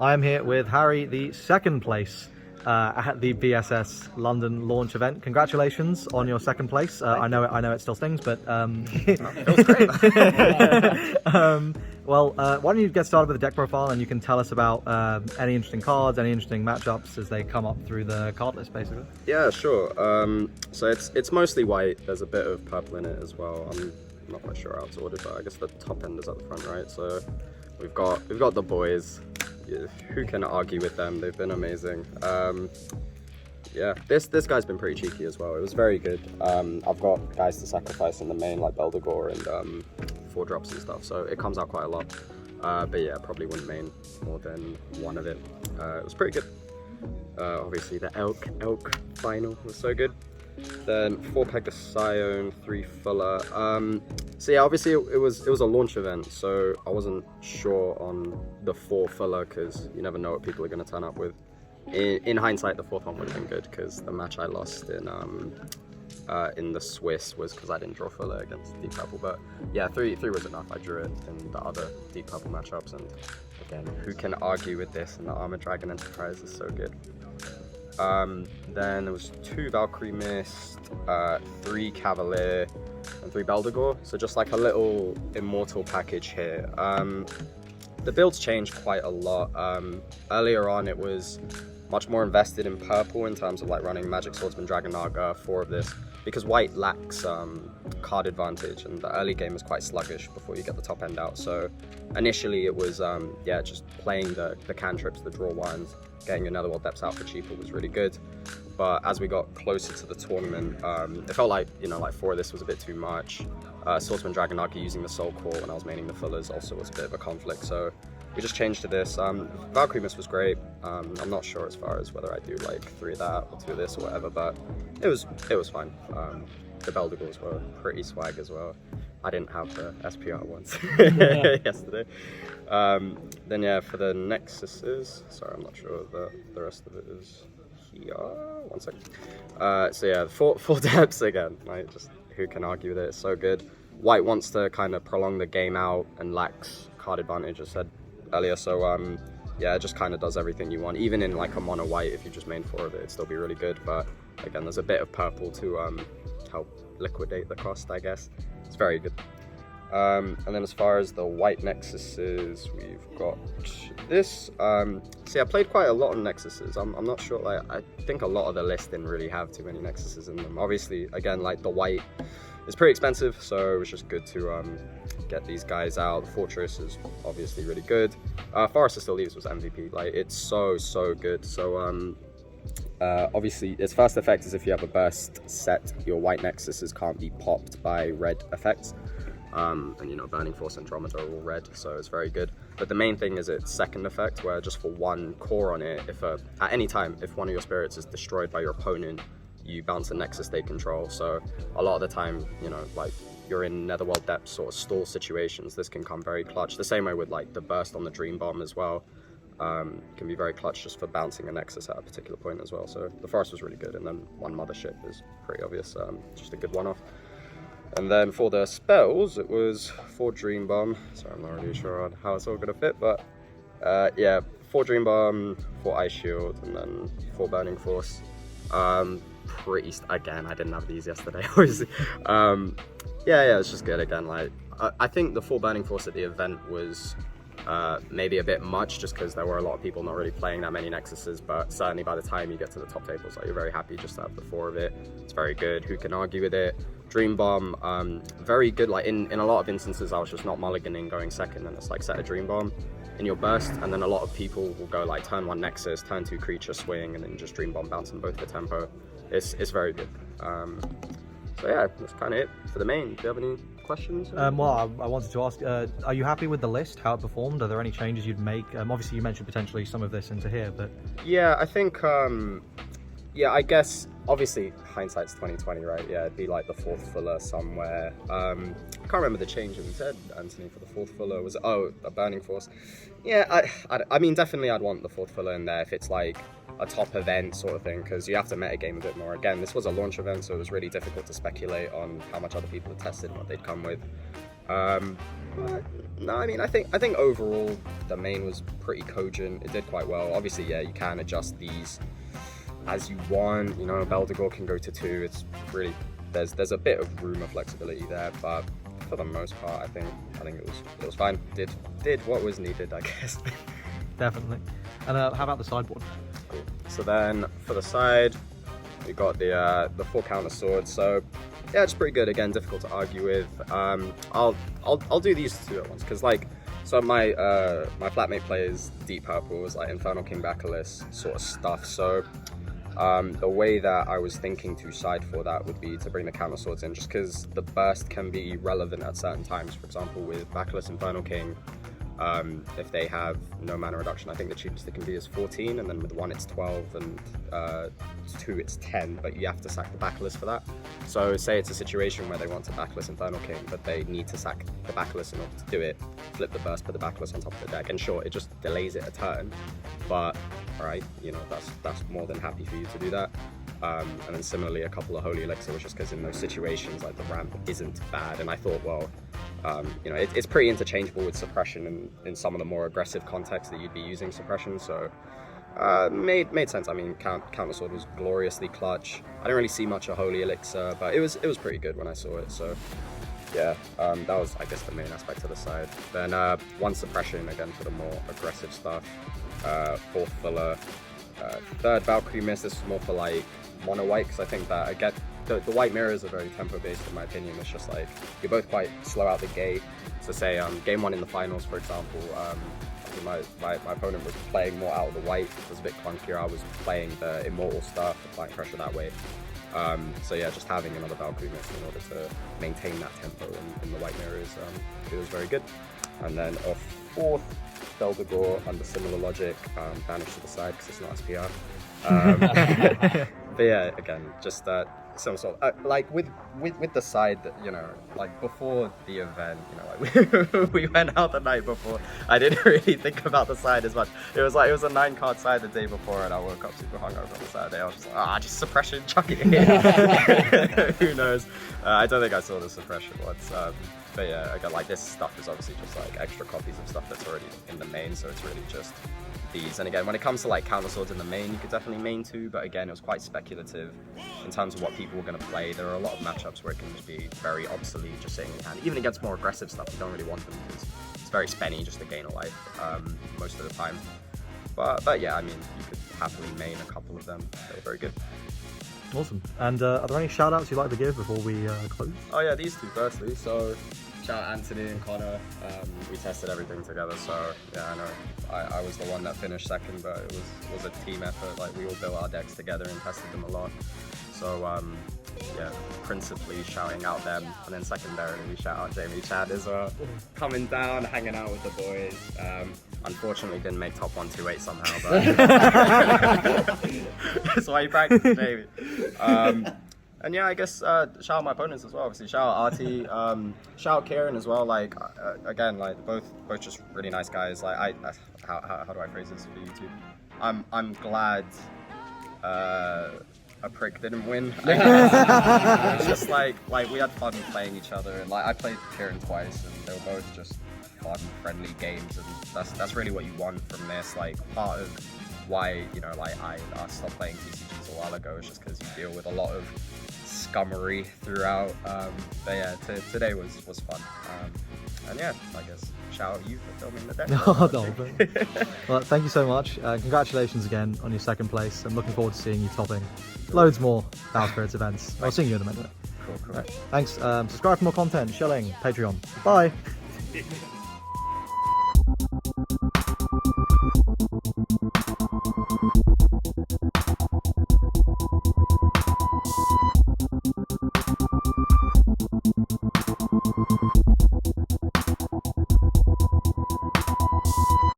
I am here with Harry, the second place at the BSS London launch event. Congratulations on your second place. I know it still stings, but feels great. Well, why don't you get started with the deck profile, and you can tell us about any interesting cards, any interesting matchups as they come up through the card list, basically. Yeah, sure. So it's mostly white. There's a bit of purple in it as well. I'm not quite sure how it's ordered, but I guess the top end is at the front, right? So we've got the boys. Yeah, who can argue with them? They've been amazing. Yeah, this guy's been pretty cheeky as well. It was very good. I've got guys to sacrifice in the main like Beldegor and 4-drops and stuff, so it comes out quite a lot. But yeah, probably wouldn't main more than one of it. It was pretty good. Obviously the elk final was so good. Then 4 Pegasione, 3 Fuller. So yeah, obviously it was a launch event, so I wasn't sure on the 4 Fuller because you never know what people are going to turn up with. In hindsight, the 4th one would have been good because the match I lost in the Swiss was because I didn't draw Fuller against Deep Purple. But yeah, 3 was enough. I drew it in the other Deep Purple matchups, and again, who can argue with this? And the Armor Dragon Enterprise is so good. Then there was 2 Valkyrie Mist, 3 Cavalier, and 3 Beldegor. So just like a little immortal package here. The builds changed quite a lot. Earlier on, it was much more invested in purple in terms of like running Magic Swordsman, Dragon Naga, 4 of this, because white lacks card advantage, and the early game is quite sluggish before you get the top end out. So initially it was yeah, just playing the cantrips, the draw ones, getting your Netherworld Depths out for cheaper was really good. But as we got closer to the tournament, it felt like, you know, like 4 of this was a bit too much. Swordsman Dragon Naga using the Soul Core when I was maining the Fullers also was a bit of a conflict, so we just changed to this. Valkyrie Mist was great. I'm not sure as far as whether I do like 3 of that or 2 of this or whatever, but it was fine. The Beldegors were pretty swag as well. I didn't have the SPR ones yesterday. Then yeah, for the Nexuses, sorry, I'm not sure the rest of it is here. 1 second. So yeah, 4 depths again. Like, just who can argue with it? It's so good. White wants to kind of prolong the game out and lacks card advantage, as I said earlier. So yeah, it just kind of does everything you want. Even in like a mono white, if you just main 4 of it, it'd still be really good. But again, there's a bit of purple to help liquidate the cost, I guess. It's very good. And then as far as the white Nexuses, we've got this. See, I played quite a lot on Nexuses. I'm not sure, like, I think a lot of the list didn't really have too many Nexuses in them. Obviously, again, like the white is pretty expensive, so it was just good to get these guys out. The Fortress is obviously really good. Forest of Still Leaves was MVP. Like, it's so good. So obviously, its first effect is if you have a burst set, your white Nexuses can't be popped by red effects. And you know, Burning Force and Andromeda are all red, so it's very good. But the main thing is its second effect, where just for 1 core on it, if at any time, if one of your spirits is destroyed by your opponent, you bounce a Nexus they control. So a lot of the time, you know, like you're in Netherworld Depths sort of stall situations, this can come very clutch. The same way with like the burst on the Dream Bomb as well. Can be very clutch just for bouncing a Nexus at a particular point as well. So the Forest was really good, and then 1 Mothership is pretty obvious, just a good one-off. And then for the spells, it was 4 Dream Bomb. Sorry, I'm not really sure on how it's all gonna fit, but yeah, 4 Dream Bomb, 4 Ice Shield, and then 4 Burning Force. Again, I didn't have these yesterday, obviously. Yeah, it's just good again. Like, I think the 4 Burning Force at the event was maybe a bit much, just because there were a lot of people not really playing that many Nexuses, but certainly by the time you get to the top tables, like, you're very happy just to have the 4 of it. It's very good. Who can argue with it? Dream Bomb, very good. Like in a lot of instances, I was just not mulliganing going second, and it's like set a Dream Bomb in your burst, and then a lot of people will go like turn 1 Nexus, turn 2 creature swing, and then just Dream Bomb bounce them both for tempo. It's very good. So yeah, that's kind of it for the main. Do you have any questions? Well, I wanted to ask, are you happy with the list, how it performed? Are there any changes you'd make? Obviously, you mentioned potentially some of this into here, but... Yeah, I think, yeah, I guess, obviously, hindsight's 2020, right? Yeah, it'd be like the 4th Fuller somewhere. I can't remember the change that we said, Anthony, for the 4th Fuller. Was it, oh, a Burning Force? Yeah, I mean, definitely I'd want the 4th Fuller in there if it's like a top event sort of thing, because you have to metagame a bit more. Again, this was a launch event, so it was really difficult to speculate on how much other people had tested and what they'd come with. But no, I mean, I think overall the main was pretty cogent. It did quite well. Obviously, yeah, you can adjust these as you want. You know, Beldegor can go to 2. It's really there's a bit of room of flexibility there, but for the most part, I think it was fine. Did what was needed, I guess. Definitely. And how about the sideboard? Cool. So then for the side, we got the 4 counter swords. So yeah, it's pretty good. Again, difficult to argue with. I'll do these 2 at once because so my flatmate plays Deep Purple, is like Infernal King Bacillus sort of stuff. So the way that I was thinking to side for that would be to bring the counter swords in, just because the burst can be relevant at certain times. For example, with Bacillus Infernal King, if they have no mana reduction, I think the cheapest it can be is 14, and then with 1 it's 12, and 2 it's 10, but you have to sack the Bacillus for that. So say it's a situation where they want to Bacillus Infernal King, but they need to sack the Bacillus in order to do it, flip the burst, put the Bacillus on top of the deck, and sure, it just delays it a turn, but alright, you know, that's more than happy for you to do that. And then similarly, a couple of Holy Elixir, which is because in those situations, like, the ramp isn't bad, and I thought, well, you know, it's pretty interchangeable with suppression in some of the more aggressive contexts that you'd be using suppression, so made sense. I mean, counter sword was gloriously clutch. I didn't really see much of Holy Elixir, but it was pretty good when I saw it, so yeah, that was, I guess, the main aspect of the side. Then 1 suppression, again, for the more aggressive stuff, 4th filler, 3rd Valkyrie Mist. This is more for like mono white, because I think that I get the white mirrors are very tempo based in my opinion. It's just like you're both quite slow out the gate. So say game 1 in the finals, for example, my opponent was playing more out of the white. It was a bit clunkier. I was playing the immortal stuff, applying pressure that way. So yeah, just having another Valkyrie Mist in order to maintain that tempo in the white mirrors, it was very good. And then a 4th Beldegor, under similar logic, banished to the side because it's not SPR. But yeah, again, just some sort of, like with the side that, you know, like before the event, you know, like we went out the night before. I didn't really think about the side as much. It was a 9-card side the day before, and I woke up super hungover on the Saturday. I was just like, just suppression, chuck it in. Who knows? I don't think I saw the suppression once. But yeah, again, like, this stuff is obviously just like extra copies of stuff that's already in the main, so it's really just these. And again, when it comes to like counter swords in the main, you could definitely main 2, but again, it was quite speculative in terms of what people were going to play. There are a lot of matchups where it can just be very obsolete, just sitting in your hand. Even against more aggressive stuff, you don't really want them because it's very spenny just to gain a life most of the time. But yeah, I mean, you could happily main a couple of them. They were very good. Awesome. And are there any shout outs you'd like to give before we close? Oh yeah, these 2 firstly. So shout out Anthony and Connor. We tested everything together, so yeah, I know I was the one that finished 2nd, but it was a team effort. Like, we all built our decks together and tested them a lot. So yeah, principally shouting out them, and then secondarily we shout out Jamie Chad as well, coming down, hanging out with the boys. Unfortunately didn't make top 128 somehow, but that's why you practice, Jamie. And yeah, I guess shout out my opponents as well. Obviously, shout out Artie, shout out Kieran as well. Like, again, like, both just really nice guys. Like, how do I phrase this for YouTube? I'm glad a prick didn't win. It's just like we had fun playing each other, and like, I played Kieran twice, and they were both just fun, friendly games, and that's really what you want from this. Like, part of why, you know, like, I stopped playing TCGs a while ago is just because you deal with a lot of scummery throughout. But yeah, today was fun. And yeah, I guess shout out you for filming the deck. No, well, thank you so much. Congratulations again on your 2nd place. I'm looking forward to seeing you topping loads more Battle Spirits events. I'll see you in a minute. Cool. Right. Thanks. Subscribe for more content. Shilling. Patreon. Bye.